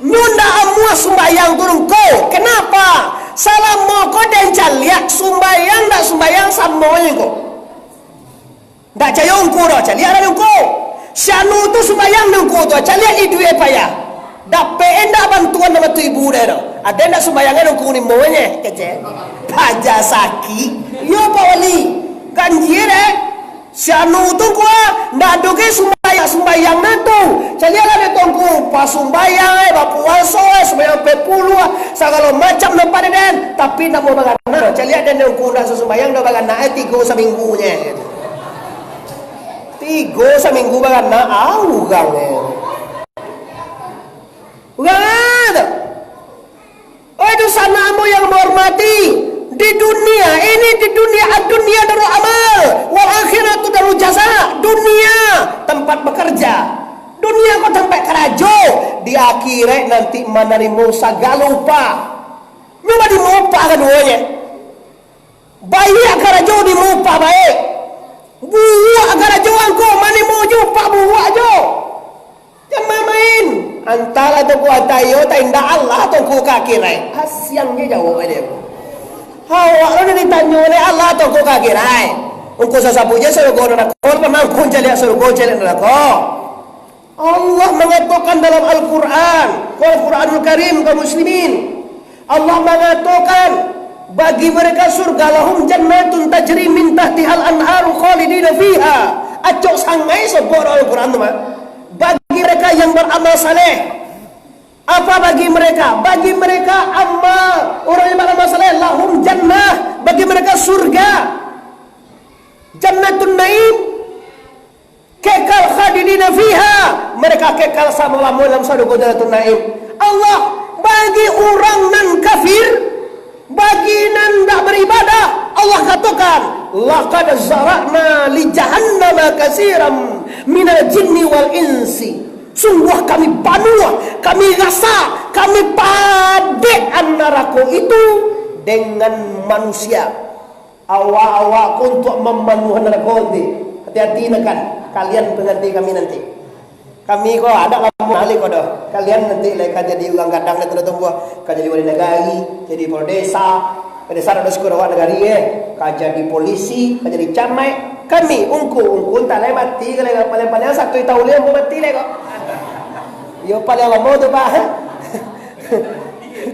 Nyunda amua sumbayang turun ko. Kenapa? Salam mo ko dan caliak sumbayang dak sumbayang samonya ko. Dak cayong ko dah caliak dah ko. Syanu tu sumbayang nang ko tu caliak itu payah. Dak penda bantuan nama tu ibu dah. Ada ndak sumbayang nang ko ni monya kece. Paja saki. Yo Pak Wali. Ganjir Syanu tu ko ndak doke sumbayang na tu. Caliak lah tongku pas sumbayang bapuaso sembahyang pepulu segala macam nampak den tapi nak mau bagana caliak den tongku dah sumbayang dah bagana 3 seminggunya. 3 seminggu bagana gang ada. Oh itu sanamu yang menghormati di dunia ini, di dunia dunia darul amal wal akhiratu darul jaza. Dunia tempat bekerja, dunia kau tempat kerajo, di akhirat nanti menerima segala upah. Nyoba dimupah keduanya. Bayi kerajo dimupah baik. Buah kerajo angko mani mau jumpa buah jo. Jangan main. Antara tu buat tayo tenda Allah tu ku akhirat. Hasiangnya jauh dia. Awak ni ditanya oleh Allah tu ku akhirat. Engkau sesapunya surga neraka, pemangkun jaliak surga jaliak neraka. Allah mengatakan dalam Al-Quran, Al-Quranul Karim kaum muslimin. Allah mengatakan bagi mereka surga lahum jannatun tajri min tahtihal anharu khalidina fiha. Acok sangai sebut Al-Quran tu mah. Bagi mereka yang beramal saleh. Apa bagi mereka? Bagi mereka amal orang yang beramal saleh lahum jannah, bagi mereka surga. Jannatun Naim, kekal khadidina fiha, mereka kekal selama-lamanya dalam surga Jannatun Naim. Allah bagi orang nan kafir, bagi nan tak beribadah, Allah katakan laqad zara'na li jahannama katsiran minal jinni wal insi. Sungguh kami panuh, kami rasa, kami padet neraka itu dengan manusia. Awak-awak untuk memenuhi neraka nanti. Hati-hati kan kalian pengerti kami nanti. Kami kok ada kamu nalik kok dah. Kalian nanti leka jadi orang kadang nanti tumbuh, ka jadi wali negari, jadi kepala desa ada sekolah awak negari ka jadi polisi, ka jadi camat. Kami ungku tak leh mati kalau paling-paling 1 tahun leh mau mati leh kok. Yo paling lama tu Pak.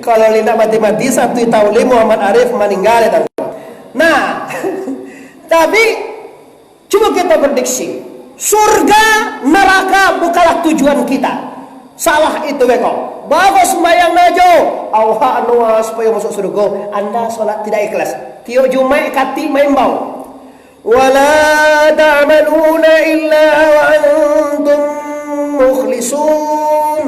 Kalau nak mati-mati 1 tahun leh Muhammad Arif meninggal dah. Nah, tapi coba kita prediksi, surga neraka bukanlah tujuan kita. Salah itu beko. Bagus sembahyang najo, awak anu supaya masuk surga, anda solat tidak ikhlas. Tio Jumat kati main bau. Wala ta'maluna illa wa antum mukhlisun.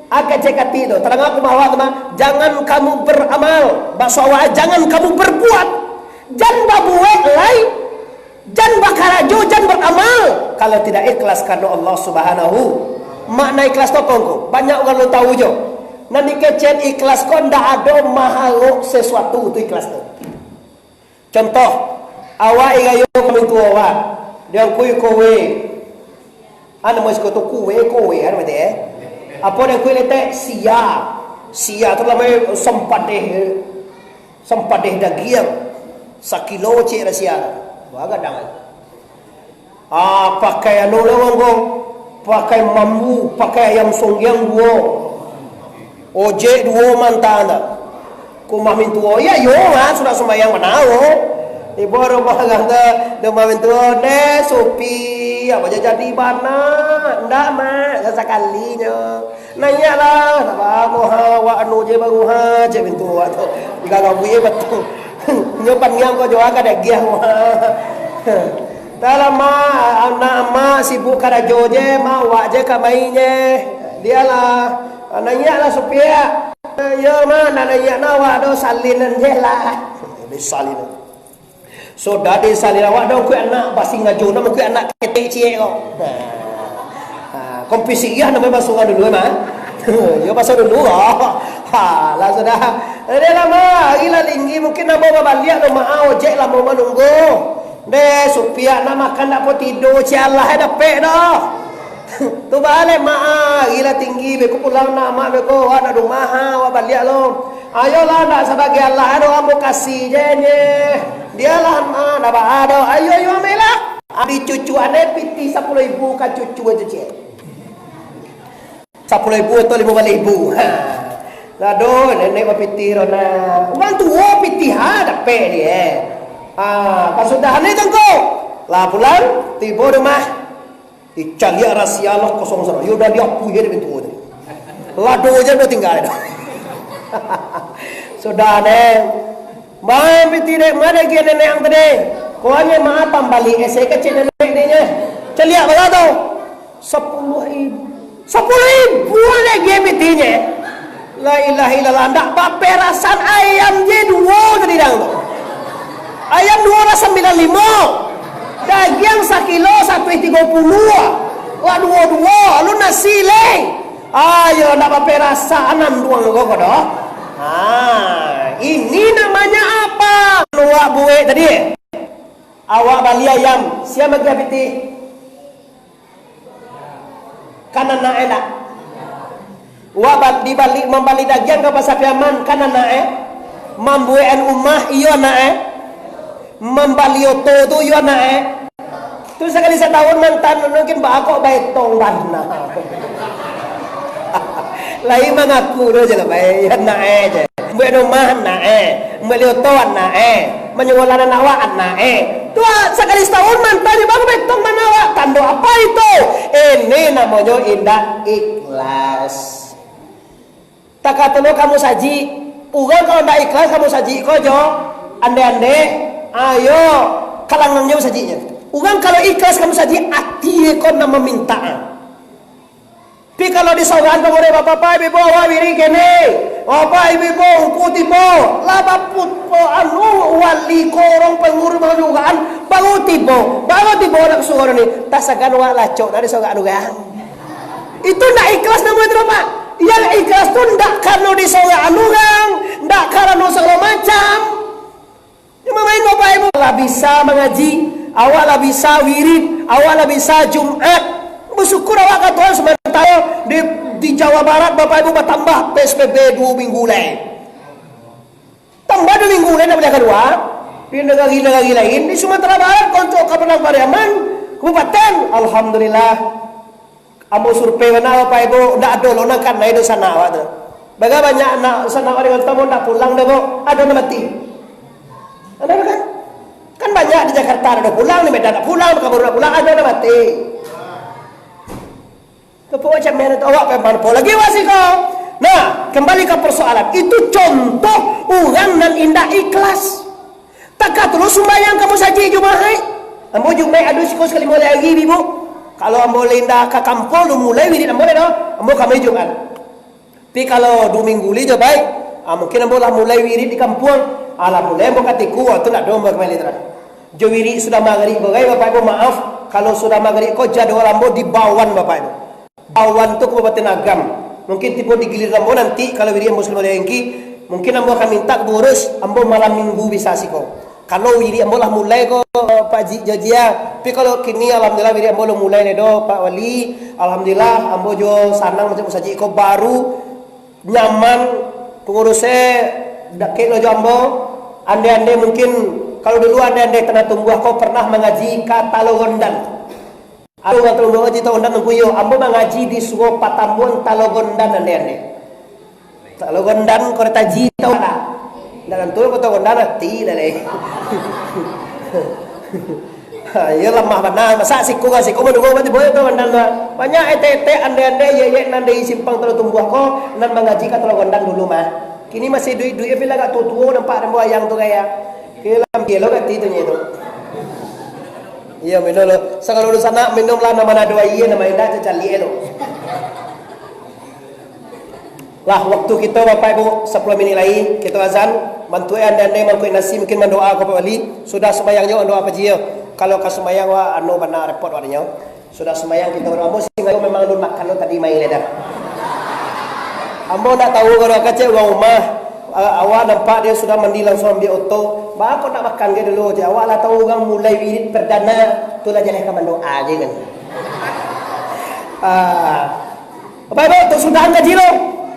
Agak cekati itu. Terang aku bahwa teman, jangan kamu beramal, bahwa jangan kamu berbuat. Jangan buat lain, jangan bakarajo, jangan beramal kalau tidak ikhlas karena Allah Subhanahu. Makna ikhlas tu kongko banyak orang tahu jo. Nanti kecen ikhlas kau ndak ada mahal sesuatu tu ikhlas tu. Contoh, awak igayo kami tu awak, dia kui kowe, anda mau sekot kowe ada macam apa dia kui letak sia tu lama sempat deh daging. Sakilo cik rasia baga dangan pakai anu lawang pakai mambu pakai ayam songyang duo ojek duo mantana ku mamin tuo ya yo sudah sembahyang manao ibu rumah de mamin tuo de sopi apa jadi mana ndak mak sekalinya nanya lah apa wa anu je baru je pintu tu jika kau buye betul nyopan yang kau jawab ada giah dalam anak sibuk kada joje mau aja kamainya dia lah nanya lah supaya ya mana nanya nawa do salinan je lah di salinan so dari salinan awak do ku anak basi ngajo nama ku anak ketek cie kok kompisi iya nama masuk dulu mah yo masuk dulu lah sudah dia lama gila tinggi mungkin nak bawa balik lo mau ojek lah mau menunggu deh supaya nak makan nak tidur cialah ada pek dah tu balik gila tinggi tinggi beku pulang nama beku ada rumah wa balik lo. Ayolah nak sebagai Allah ada ambo kasih jenye. Dialah mana ba ada. Ayo amelah. Abi cucu ane piti 10.000 ka cucu aja je. 10.000 atau 15.000. Lado nenek ba piti rona. Uang tua piti ha dapat dia. Kasudahan itu kau. Lah pulang tiba rumah. Dicari rahasia Allah kosong sana. Ya udah diapu ya di pintu tadi. Lado aja udah tinggal dah. Sudah deh. Mai piti dek mana dia nenek yang tadi. Kau hanya maaf pembali saya kecil nenek dia. Celiak berapa tu? 10.000. 10.000 lagi pitinya. La ilaha illallah. Ndak paperasan ayam je 2 tadi dah. Ayam 2 rasa 95. Daging 1 kilo 1.30. Wah 2 lu nasi leng. Ayo nak apa rasa 6 duang kok dah. Ini namanya apa? Luak buih tadi. Awak bali ayam, siapa lagi piti? Kanan nae nak. Wak di balik membali daging ke pasar Yaman kanan nae. Mambuean umah iyo nae. Membali oto tu iyo nae. Tu sekali setahun mantan mungkin bakok baitong bana. Lain mengaku tu je lah baik nae je. Buat rumah nae, beli oto nae, menyekolah anak awak nae. Tu sekali setahun mantan je bakok baitong mana awak. Tanda apa itu? Ini namanya indah ikhlas. Tak kata lo kamu saji, uang kalau ndak ikhlas kamu saji kau jo, ande-ande, ayo kalangnya sajinya. Uang kalau ikhlas kamu saji hati kau nama minta. Tapi kalau disogan kau boleh bapak ibu awak biri kene, bapak ibu ukuti bo, laba put po anu wali korong pengurus pengurusan bangun tibo nak suara ni, tak segan wak lacok dari sogan ugang. Itu ndak ikhlas nama itu pak. Yang ikhlas tu ndak karena disogan ugang, ndak karena segala macam. Cuma main bapak ibu lah bisa mengaji, awak lah bisa wirid, awak lah bisa Jumat. Bersyukur awak ke Tuhan sementara di Jawa Barat bapak ibu bertambah PSBB 2 minggu lain. Tambah 2 minggu lain boleh kedua. Di negara-negara lain di Sumatera Barat konco Kabupaten Pariaman Kabupaten alhamdulillah. Ambo survei mana bapak ibu ndak ada lona kan naik di sana awak tu. Baga banyak anak sana orang dengan tamu ndak pulang dah kok. Ada nak mati. Ada kan? Kan banyak di Jakarta ada pulang, di Medan ada pulang, kabur ada pulang, ada mati. Kepo macam mana tu awak kan mana lagi wasi kau. Nah, kembali ke persoalan. Itu contoh orang dan indah ikhlas. Tak kata lu sembahyang kamu saja Jumaat. Ambo Jumaat aduh sikos sekali mulai lagi ibu. Kalau ambo lindah ke kampung lu mulai wirid ambo dah. Ambo kami Jumaat. Tapi kalau 2 minggu li je baik. Mungkin ambo lah mulai wirid di kampung. Alah mulai ambo katiku tu nak domba kembali terang. Jo wirid sudah maghrib bagai bapak ibu maaf kalau sudah maghrib kau jadwal ambo di Bawan bapak ibu. Bawan tu Kabupaten Agam. Mungkin tipe di gilir ambo nanti kalau wirid ambo sudah lagi mungkin ambo akan minta boros ambo malam minggu bisa sih kau. Kalau wirid ambo lah mulai kau Pak Jajia. Tapi kalau kini alhamdulillah wirid ambo lah mulai nedo Pak Wali. Alhamdulillah ambo jo sanang macam saji kau baru nyaman pengurusnya dakek lo jambo. Ande-ande mungkin kalau dulu ande-ande tanah tumbuh kau pernah mengaji Katalogondan. Aku nggak terlalu mengaji Talogondan nungguyo. Ambo mengaji di Suwo Patambuan Talogondan ande-ande. Talogondan kau taji tahu tak? Dan tu kau Talogondan nanti lah leh. Ya lemah benar. Masa siku menunggu mati boleh Talogondan lah. Banyak ete ande-ande ye nande simpang terlalu tumbuh kau nan mengaji Katalogondan dulu mah. Kini masih duit bila kat tua nampak nampak ayang tu kaya. Kelam dia lo kat itu tu. Iya minum lo. Sekarang lu sana minum lah nama dua iya nama indah cecali lo. Lah waktu kita bapak ibu 10 menit lagi kita azan bantu anda mangkuk nasi mungkin mendoa kepada wali sudah sembahyangnya doa apa dia kalau ke sembahyang wa anu benar repot wadanya sudah sembahyang kita berdoa sehingga memang lu makan lo tadi main dah. Ambo nak tahu kalau kecil orang rumah awak nampak dia sudah mandi langsung ambil auto. Bapak nak makan ke dulu je. Awak lah tahu orang mulai wirid perdana. Itulah jalan kaman doa je kan. Bapak Ibu, tu sudah gaji lo.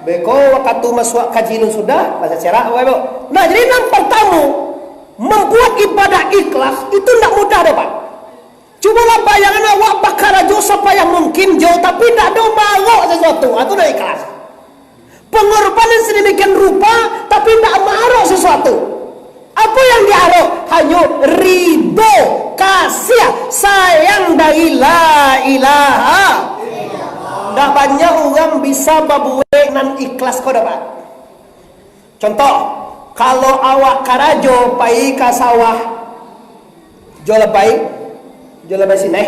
Beko waktu masuk kaji lo sudah, bahasa cerak Bapak Ibu. Nah, jadi yang pertama, membuat ibadah ikhlas itu tidak mudah deh Pak. Cubalah bayangan awak bakar aja supaya mungkin jauh, tapi tidak ada malu sesuatu, itu dah ikhlas. Pengorbanan sedemikian rupa, tapi tidak marah sesuatu. Apa yang diharap? Hanya ridho, kasih, sayang dari la ilaha. Tak banyak orang bisa berbuat nan ikhlas kau dapat. Contoh, kalau awak karajo pai ke sawah, jual lebai sini.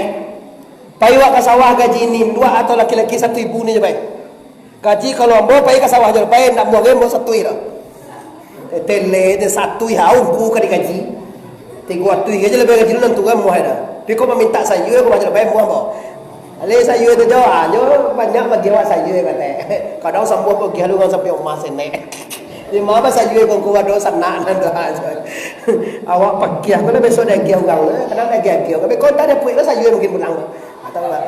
Pai awak ke sawah gaji ini dua atau laki-laki 1.000 ni je baik. Gaji kalau ambo pai ke sawah jual pai nak mau game 1 ira. Tele de 1 haun buka digaji. 3 tu gaji lebih gaji lu nentukan mau ada. Dia kau meminta saya aku jual pai mau. Ale saya itu jauh aja banyak bagi awak saya kata. Kadang sampai pergi halu kan sampai emas ini. Di mana saya kau kuat dosa nak nanti aja. Awak pergi aku le besok dah pergi orang. Kadang dah pergi. Tapi kau tak ada punya saya mungkin pulang. Tahu tak?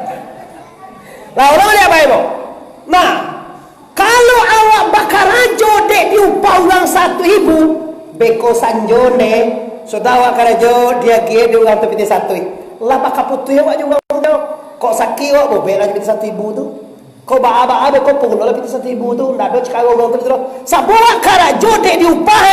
Lah orang ni apa ibu? Nah, kalau awak bakar aja dek diupah orang 1.000, beko sanjone, sudah awak karajo dia dia orang tu piti 1. Lah bakal putus awak juga jauh. Kok sakit awak bobek lah piti 1.000 tu. Kau bawa kau pun lah piti 1.000 tu, ndak ada cakap orang tu terus. Sabora karajo dek diupah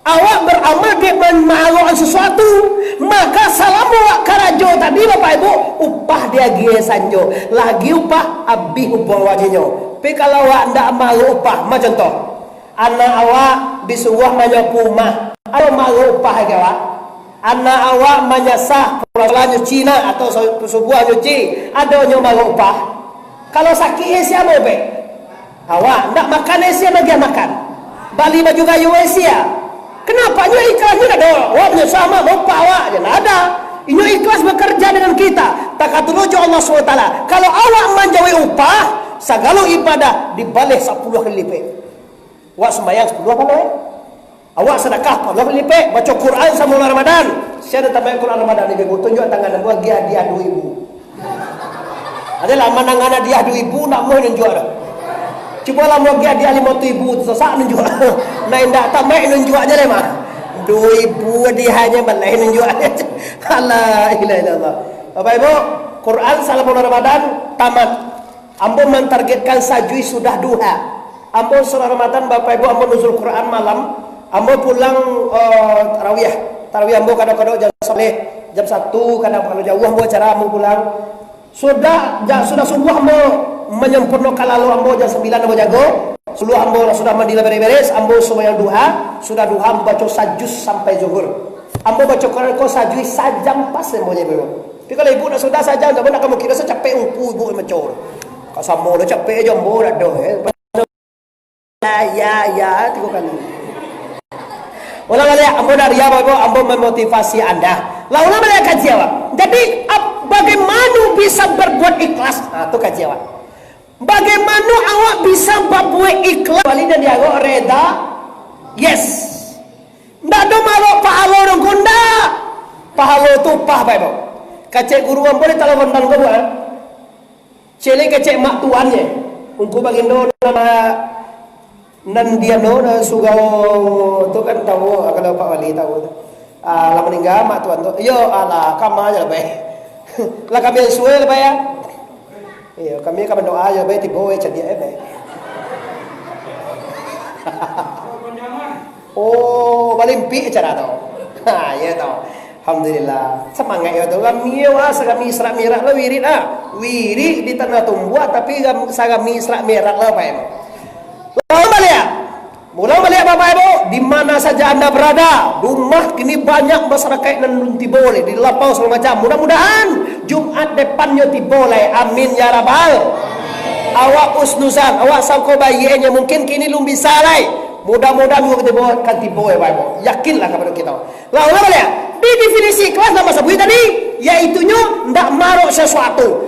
awak beramal dek memalukan sesuatu, maka salam awak karajo tadi Bapak Ibu, upah dia gie sanjo, lagi upah abih upah wajahnya. Tapi kalau awak ndak malu upah, macam contoh, anak awak disuruh banyak rumah, ada malu upah ke awak? Anak awak menyasah pulang nyuci nak atau sebuah nyuci, ada yang malu upah. Kalau sakit siapa be? Awak ndak makan siapa lagi makan? Bali baju kayu Asia. Kenapa nyo ikhlas ni ada? Awak punya sama upah awak je ada. Inyo ikhlas bekerja dengan kita. Takatulujo Allah SWT. Kalau awak menjauhi upah, segala ibadah dibalik 10 kali lipat. Awak sembahyang 10 apa awak sedekah 10 kali lipat. Baca Quran sama Ramadan. Saya dah tambah Quran Ramadan ni bego. Tunjuk tangan dan buat dia 2.000. Ada lah manangan dia 2.000 nak mau nunjuk dah. Cuba lah mau dia 5.000 sesak nunjuk. Nah indak tak mai nunjuk aja le mah. 2.000 dia hanya balai nunjuk aja. Allah ilaha illallah. Bapak Ibu, Quran salam Ramadan tamat. Ambo mentargetkan sajui sudah duha. Ambo surah Ramadan Bapak Ibu ambo nuzul Quran malam. Ambo pulang tarawih ambo kadang-kadang jam 1 kadang kalau jauh ambo acara ambo pulang. Sudah subuh ambo menyempurnakan lalu ambo jam 9 ambo jago. Sebelum ambo sudah mandi beres-beres, ambo sembahyang duha, sudah duha ambo baca sajus sampai zuhur. Ambo baca Quran ko sajui sajam pas semuanya ibu. Tapi kalau ibu nak sudah sajam, tak nak kamu kira saya capek umpu ibu macam. Kau sama dah capek aja ambo dah doh. Ya 3 kali. Ulang kali ambo dari ya ibu, ambo memotivasi anda. Lah ulang kali kaji awak. Jadi bagaimana bisa berbuat ikhlas? Nah, tu kaji awak. Bagaimana awak bisa berbuat ikhlas? Walida dia awak reda. Yes. Ndak ada malu pahalo dong kunda. Pahalo tu pah baik bau. Kacek guru am boleh telepon dan guru ah. Cele kacek mak tuannya. Ungku bagindo nama nan dia no sugao tu kan tahu kalau Pak Wali tahu. Lah meninggal mak tuan tu. Yo ala kama aja baik. Lah kami suwe lah ya. Iya, kami akan berdoa ya baik tiba jadi baik. Oh, balimpi cara tau. Ha, ya tau. Alhamdulillah. Semangat ya tu. Kami kami serak merah lah wirid ah. Wirid di tanah tumbuh tapi kami serak merah lah Pak Ibu. Mulai balik Bapak Ibu, di mana saja Anda berada, rumah kini banyak masyarakat yang boleh di lapau segala macam. Mudah-mudahan Jumat depannya boleh. Amin ya rabbal. Awak usnusan, awak sangko bayinya mungkin kini belum bisa lah. Mudah-mudahan juga kan boleh Bapak Ibu. Yakinlah kepada kita. Lah ulah balik. Di definisi kelas nama sebut tadi, yaitunya ndak marok sesuatu.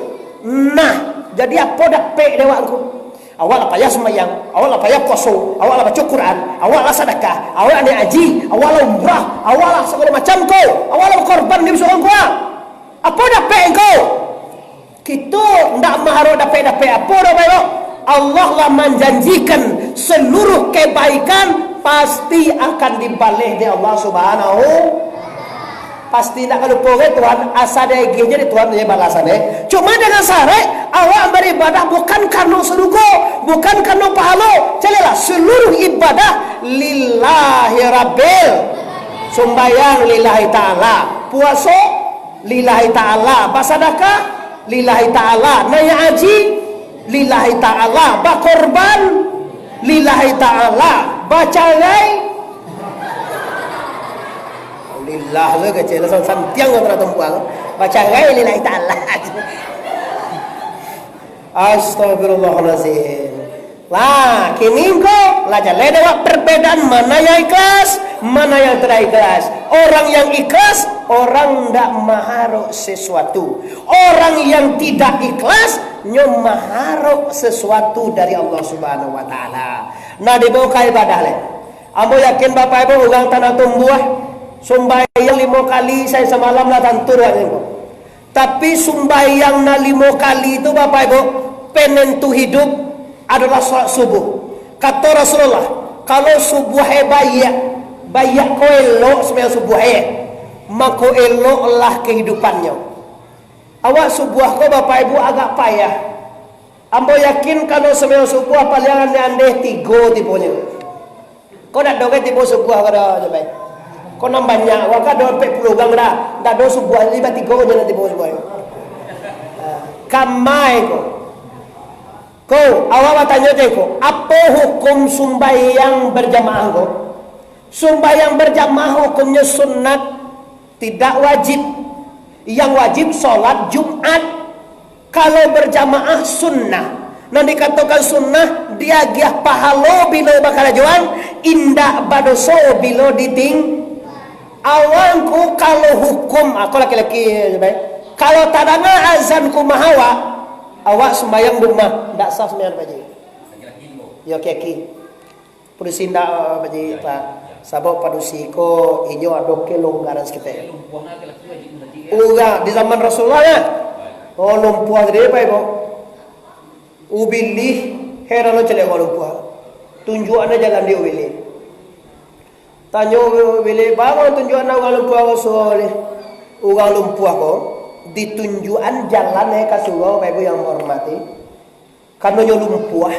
Nah, jadi apa dak pek dewaku? Awak lah payah sembahyang, awak lah payah puasa, awak lah baca Quran, awak lah sedekah, awak lah haji, awak lah umrah, awak lah segala macam kau, awak lah korban di musuh kau. Apa dah pek kau? Kita ndak maharap dapat apa dah baik. Allah lah menjanjikan seluruh kebaikan pasti akan dibalik di Allah Subhanahu. Pasti nak lupa ke Tuhan asal dia jadi Tuhan dia balasan Cuma dengan syarat awak beribadah bukan karena seduko, bukan karena pahala. Celalah seluruh ibadah lillahi rabbil. Sembahyang lillahi ta'ala, puasa lillahi ta'ala, bersedekah lillahi ta'ala, naik haji lillahi ta'ala, berkorban lillahi ta'ala, baca rai lillah le kecil santiang orang tumpuang baca rai lillahi ta'ala. Astagfirullahalazim. Lah kini kau lah jalan dewa perbedaan mana yang ikhlas, mana yang tidak ikhlas. Orang yang ikhlas, orang tidak maharuk sesuatu. Orang yang tidak ikhlas, nyom maharuk sesuatu dari Allah Subhanahu Wa Taala. Nah dibawa ke ibadah le. Ambo yakin bapak ibu ulang tanah tumbuh, sumbayang 5 kali saya semalam lah tantur ibu. Tapi sumbayang na 5 kali itu bapak ibu penentu hidup adalah salat subuh. Kata Rasulullah, kalau subuh bayak ko elok sembahyang subuh maka eloklah kehidupannya. Awak subuh ko bapak ibu agak payah. Ambo yakin kalau sembahyang subuh paling ande 3 tipenya. Kau nak doge tipu subuh kada je baik. Kau nam banyak, waka do 40 gang dah. Dak do subuh 5 3 je nanti tipu subuh. Kamai ko. Kau awak tanya teko, apa hukum sumbayang berjamaah kau? Sumbayang berjamaah hukumnya sunat, tidak wajib. Yang wajib solat Jumat. Kalau berjamaah sunnah. Nanti dikatakan sunnah, dia giah pahala bila bakal jual, indah badoso bila diting. Awangku kalau hukum, aku laki-laki baik. Kalau tadana azan kumahawa. Awak sembahyang rumah, tak sah sembahyang baji. Ya kaki. Polisi ndak baji pak. Sabab padusi ko inyo adoke longgaran sekitar. Uga di zaman Rasulullah ya. Oh lumpuh gede pak ibu. Ubilih heran lo celek lumpuh. Tunjukannya jalan dia ubili. Tanya ubili, bagaimana tunjukan uga lumpuh ko soalnya. Uga lumpuh ko. Ditunjukan jalan kasugo bapak ibu yang menghormati karena nyo lumpuh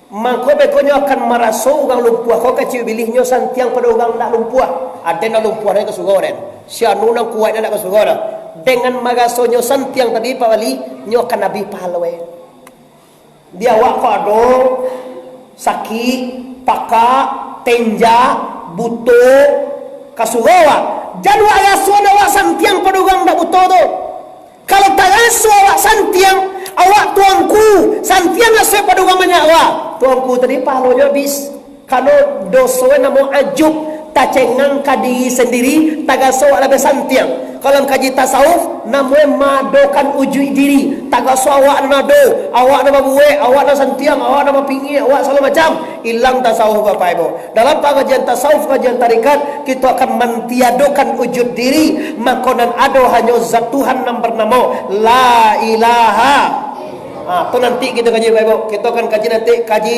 maka bekonyo akan merasa ugang lumpuh kau kecil bilihnya santiang pada ugang nak lumpuh ada nak lumpuh nak kasugo ren sianu nang kuat nak kasugo dengan magasonyo santiang tadi pak wali nyo akan nabi pahalwe dia wak kado sakit pakak tenja butuh kasugo jadi wak yasuna wak santiang pada ugang nak butuh tu. Kalau tak asu awak santiang, awak tuanku, santiang asu pada ugamanya awak. Tuanku tadi pahalanya habis. Kalau dosa nama ajub, tak cengang kadi sendiri, tak asu awak lebih santiang. Kalau kaji tasawuf, namanya madokan ujui diri. Tak asu awak nado, awak nama buwe, awak nama santiang, awak nama pinggir, awak selalu macam. Hilang tasawuf bapak ibu. Dalam pengajian tasawuf, kajian tarikat, kita akan mentiadakan wujud diri. Makonan ado hanya zat Tuhan yang bernama La ilaha. Tu nanti kita kaji bapak ibu. Kita akan kaji nanti kaji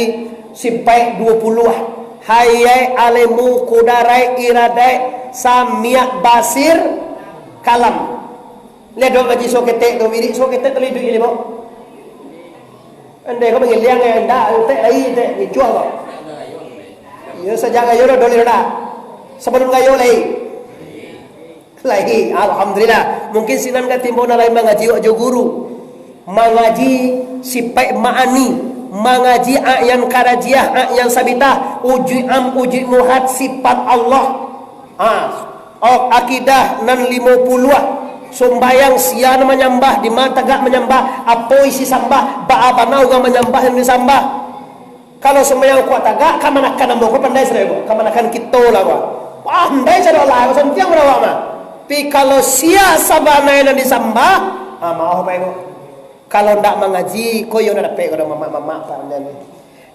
simpai 20. Hayai alemu kudarai iradai samiak basir kalam. Lihat dong kaji soketek tu wirik soketek terlidu ini bok. Andai kau panggil liang anda tek lagi tek dijual kau. Ya sejak gayo doli dah. Sebelum gayo lagi. Alhamdulillah. Mungkin sinan ka timbo na lain mengaji ajo guru. Mengaji sipai ma'ani, mengaji ayan karajiah, ayan sabitah, uji uji muhad sifat Allah. Akidah nan 50 Sumbayang sian menyembah di mata gak menyembah apa isi sambah ba abana uga menyembah yang disambah. Kalau sembahyang kuat agak kamanakan ambo ko pandai sere kamanakan kita lah ko. Pandai sere lah sentiang berawa mah. Pi kalau sia sabana yang disambah mau apa ibu. Kalau ndak mengaji ko yo dapat ko mama pandai.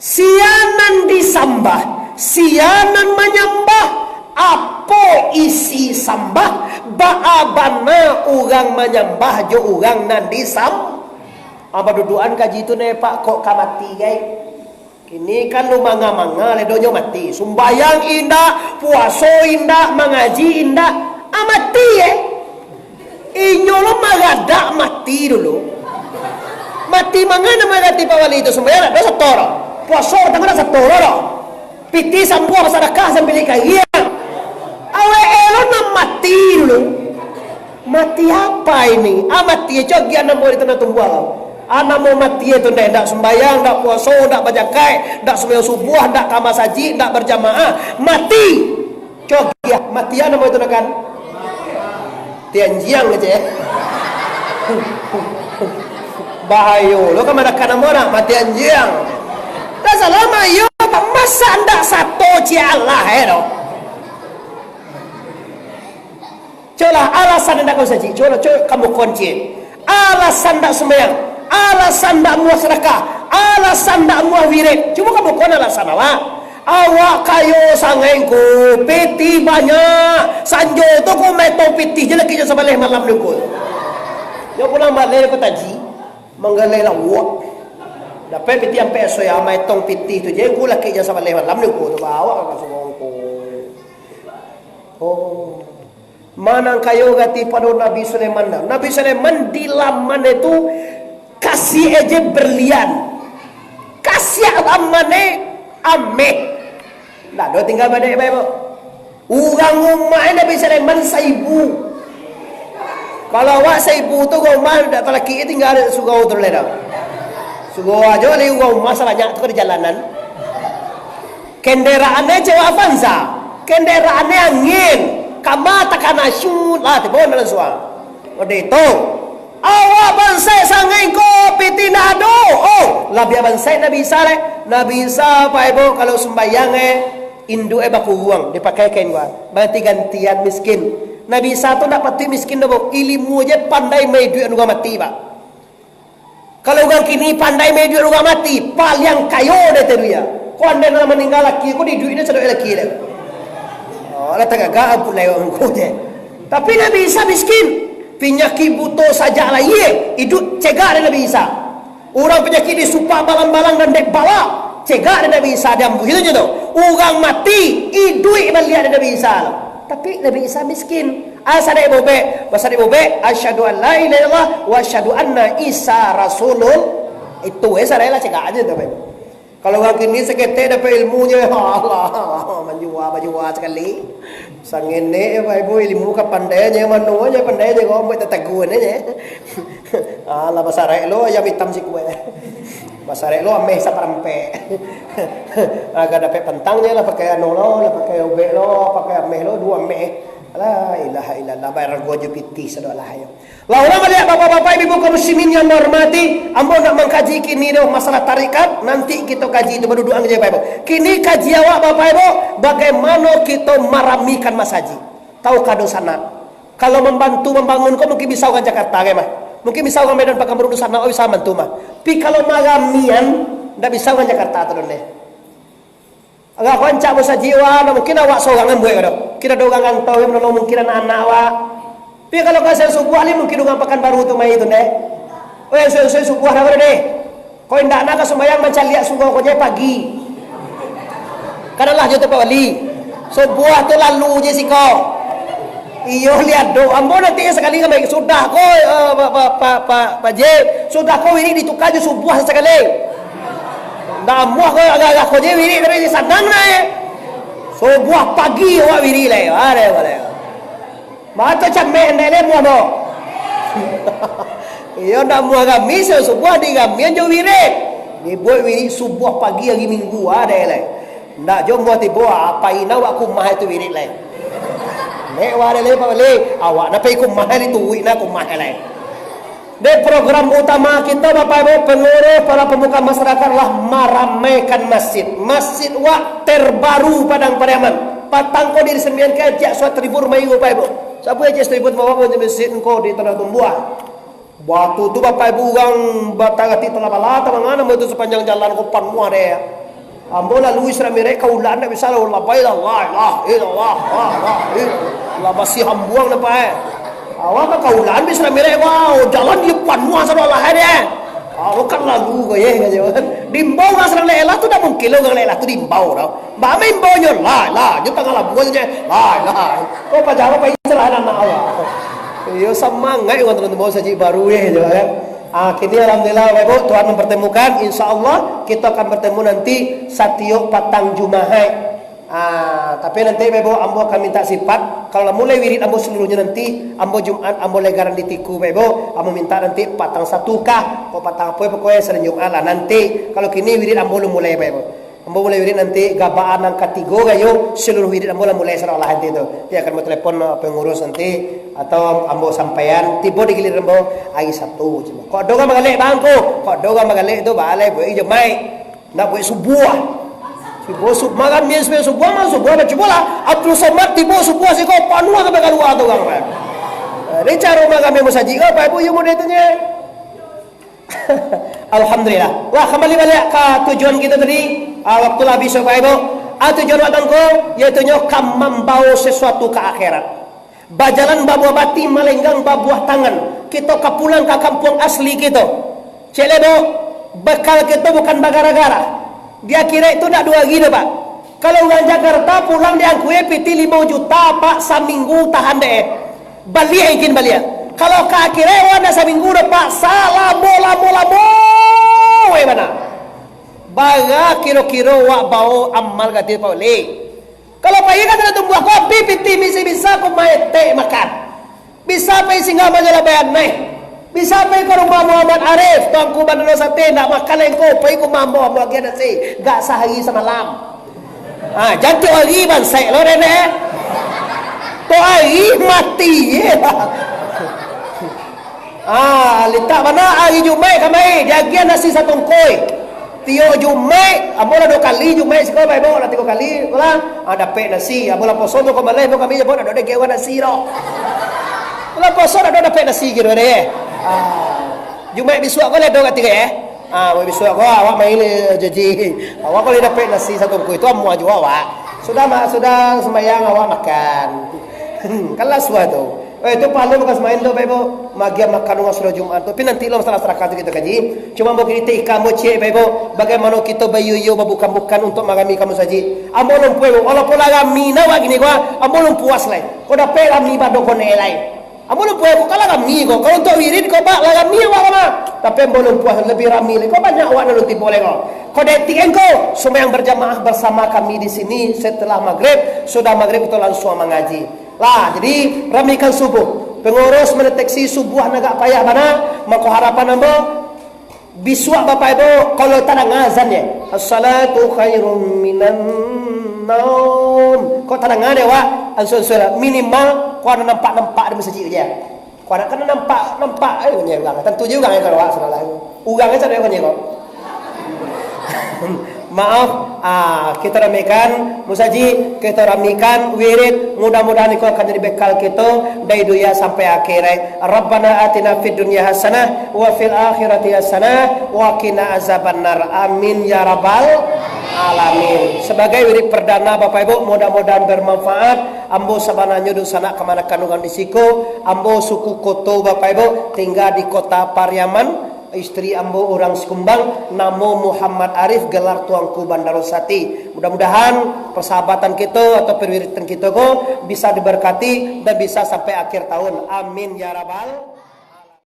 Sianan disambah, sianan menyembah apa isi sambah baabana urang menyembah jo urang nan Apa duduan kaji itu nih Pak kok kamati guys. Kini kan lu manga-manga ledonya mati. Sumbayang indah, puaso indah, mengaji indah, amati ya. Inyo lo magadak mati dulu. Mati mangana magati Pak Wali itu sumbayang ada setoro. Puaso tangan setoro. Piti sambuah masyarakat sambil kaya. Awe elon na mati dulu. Mati apa ini? Mati ya cogian na mo itu na tumbuh. Anak mau mati itu ndak sembayang, ndak puasa, ndak bajakai, ndak sembahyang subuh, ndak kamar saji, ndak berjamaah, mati. Cogian mati anak mau itu kan? Tianjiang aja ya. Bahayo, lo kan mana kana orang mati anjiang. Dah selama yo masa ndak satu cia Allah ya. Coba alasan ndak kau saji, coba kamu kunci. Alasan ndak sembahyang, alasan ndak muat sedekah, alasan ndak muat wirid. Cuma kamu kon alasan awak. Awak kayo sangengku, piti banyak. Sanjo tu ko meto piti je lagi je sebalih malam ni ko. Yo pulang balik ko taji, manggalai lawak. Dapat piti ampe so ya mai tong piti tu je ko lagi je sebalih malam ni ko tu bawa ka sungko. Oh. Mana kayo gati pada Nabi Sulaiman. Nabi Sulaiman di laman itu kasih aja berlian. Kasih amane ame. Nah, do tinggal badai bae. Urang rumah Nabi Sulaiman 1000. Kalau awak 1000 tu rumah dak laki tinggal ada sugau tu leda. Sugau aja le rumah banyak tu di jalanan. Kendaraannya Jawa Avanza. Kendaraannya angin. Kama takana syut lah tiba dalam suang. Ode itu. Awak bansai sangai ko pitina do. Oh, labia bansai Nabi Isa le. Nabi Isa apa ibu kalau sembayang indu baku uang dipakai kain gua. Berarti gantian miskin. Nabi Isa tu nak pati miskin do. Ilmu aja pandai mai duit anu mati, Pak. Kalau orang kini pandai mai duit anu mati, pal yang kayo de teruya. Ko anda nak meninggal laki ko di duitnya sedok laki le. Allah tagaga pulai orang je. Tapi Nabi Isa miskin. Penyakit buto saja lah ye. Itu cegah Nabi Isa. Orang penyakit di supah balang-balang dan dek bawa. Cegah Nabi Isa dan begitu je tu. Orang mati idui melihat Nabi Isa. Tapi Nabi Isa miskin. Asal ibu be, pasal ibu be, asyhadu an la ilaha illallah wa asyhadu anna Isa rasulul. Itu saya lah cegah aja tu. Kalau orang kini sekete dapat ilmunya, Allah, menjua sekali. Sangin ni, ibu ilmu kapandainya, manuanya pandainya, kau buat teteguan aja. Allah basarai lo, ayam hitam si kue. Basarai lo ameh saparampe. Agak dapat pentangnya lah, pakai anu lo, pakai ube lo, pakai ameh lo, 2 ameh. La ilaha illallah, bayar gua jepiti sedolah ayo. Lah orang melihat bapak-bapak ibu kaum muslimin yang menghormati, ambo nak mengkaji kini dah masalah tarikat, nanti kita kaji itu berduaan aja Bapak Ibu. Kini kaji awak Bapak Ibu, bagaimana kita maramikan masaji. Tahu kado sana. Kalau membantu membangun kau mungkin bisa orang Jakarta ke mah. Mungkin bisa orang Medan Pekanbaru sana oh bisa bantu mah. Tapi kalau maramian ndak bisa orang Jakarta tu deh. Agak kancak bosa jiwa, mungkin awak seorang buat kado. Kita ada orang tahu yang menolong mungkin anak-anak awak. Tapi kalau kasih subuh ni mungkin orang Pekanbaru tu mai itu deh. Oh yang saya subuh dah deh. Kau indah nak sembahyang macam lihat subuh kau je pagi. Kadalah jodoh Pak Wali. Subuh tu lalu je si kau. Iyo lihat do. Ambo nanti sekali kami sudah kau Pak J. Sudah kau ini ditukar je subuh sekali. Dah muah kau agak-agak kau je wiri dari sadang na Subuh pagi awak wiri le. Are boleh. Mata camek ndele muah mo. Iyo ndak muah kami subuh di kami jo wiri. Ni buat wiri subuh pagi hari Minggu ada le. Ndak jo buat tibo apa ina awak kumah itu wiri le. Nek wale le Pak Wali, awak nak pergi kumah itu ina kumah le. De program utama kita Bapak Ibu pengurus para pemuka masyarakat lah meramaikan masjid. Masjid wak terbaru Padang Pariaman. Patang ko diri sembilan ke jak suat tribur mai Bapak Ibu. Siapa aja tribur bawa ko masjid ko di tanah tumbuhan. Batu tu Bapak Ibu orang batagati telah balata mangana itu sepanjang jalan ko pan muah dia. Ambo lalu Isra mereka ulan nak bisa la baila Allah ilallah Allah basi hambuang nampak. Awak ka kaulan bisa mereka wow jalan di pan muah sadolah dia. bukan lagu kau ya kan. Dimbau nggak serang lelah tu dah mungkin lo nggak lelah tu dimbau tau. Bama imbau nyo lah, dia tengah lagu aja lah. Kau pacaran apa istilah anak Allah. Yo semangat orang teman bawa saji baru ya kan. Kini alhamdulillah Bapak Tuhan mempertemukan, insyaallah kita akan bertemu nanti satiuk patang Jumaat. Tapi nanti Bapak ambo akan minta sifat kalau mulai wirid ambo seluruhnya nanti ambo Jumat ambo legaran di tiku Bapak ambo minta nanti patang satu kah kok patang apa pokoknya sering Jumat lah nanti kalau kini wirid ambo mulai Bapak ambo mulai wirid nanti gabaan ang katigo kayo seluruh wirid ambo mulai serah lah nanti itu dia akan mau telepon pengurus nanti atau ambo sampaian tiba di giliran ambo ay satu cuma kok doga magalik bangko kok doga magalik itu balai buat ijamai nak buat subuh Tibo makan mie sebuah masuk buah macam bola. Abdul Somad tibo sebuah sih kau panua ke bagian luar tu kan. Ini cara makan mie musaji kau apa ibu yang mau datangnya? Alhamdulillah. Wah kembali balik ke tujuan kita tadi. Waktu lah bisa pak ibu. Tujuan waktu kau yaitu kam membawa sesuatu ke akhirat. Bajalan babuah bati melenggang babuah tangan. Kita kepulang ke kampung asli kita. Celebo bekal kita bukan bagara-gara. Dia kira itu nak 2 gila pak. Kalau orang Jakarta pulang dia angkui piti 5 juta pak seminggu tahan deh. Balik ingin balik. Kalau kak kira wana seminggu deh pak salah bola mana? Baga kiro-kiro wak bau amal kati pak le. Kalau pak ikan ada tumbuh kopi piti bisa pemain teh makan. Bisa pergi singgah majalah bayan naik. Bisa pergi ke rumah Muhammad Arif tuangku bandar sate nak makan lengko pergi ke mambo lagi nasi gak sehari semalam jangan hari bansai lo rene tu hari mati letak mana hari Jumaat kami jagian nasi satu koi tio Jumaat amola 2 kali Jumaat sekolah baik bawa 3 kali ulang dapat nasi amola poso tu kembali mau kami jemput ada gewan nasi lo ulang poso ada dapat nasi gitu deh Jumaat bisuak kau lihat dong ketiga bisuak kau awak main jadi awak kalau dapat nasi satu kue itu amu aja awak sudah sembahyang awak makan kalah suatu itu paling bukan semain lo bebo magia makan uang sudah Jumat tapi nanti lo masalah seraka kita kaji cuma mau kita ikan mau cek bebo bagaimana kita bayu bukan untuk magami kamu saji ambo lumpuh walaupun agami nawa gini gua ambo lumpuas lah kau dapat kami bado kone lain ambo lumpuh kau kalah kami kau kalau untuk wirid kau bak lah kami awak mah tapi ambo lumpuh lebih ramai kau banyak awak nanti boleh kau dating kau semua yang berjamaah bersama kami di sini setelah maghrib sudah maghrib itu langsung mengaji lah jadi ramikan subuh pengurus mendeteksi subuh agak payah mana maka harapan ambo bisuak bapak ibu kalau tak ngazan ya as-salatu khairum minan naum kau tak ngade wa ansur minimal kau ada nampak di masjid aja kau ada kan nampak ugang tentu juga ya kalau wa salah ugangnya sadar kau maaf kita ramikan musaji kita ramikan wirid mudah-mudahan itu akan jadi bekal kita dari dunia sampai akhirat Rabbana atina fid dunya hasanah wa fil akhirati hasanah wa qina azabannar amin ya rabbal alamin sebagai wirid perdana Bapak Ibu mudah-mudahan bermanfaat ambo sabananya dusana kemana kandungan disiko ambo suku Koto Bapak Ibu tinggal di kota Pariaman istri ambo orang Sekumbang namo Muhammad Arif gelar tuangku Bandarosati mudah-mudahan persahabatan kita atau perwiritan kita bisa diberkati dan bisa sampai akhir tahun amin ya rabbal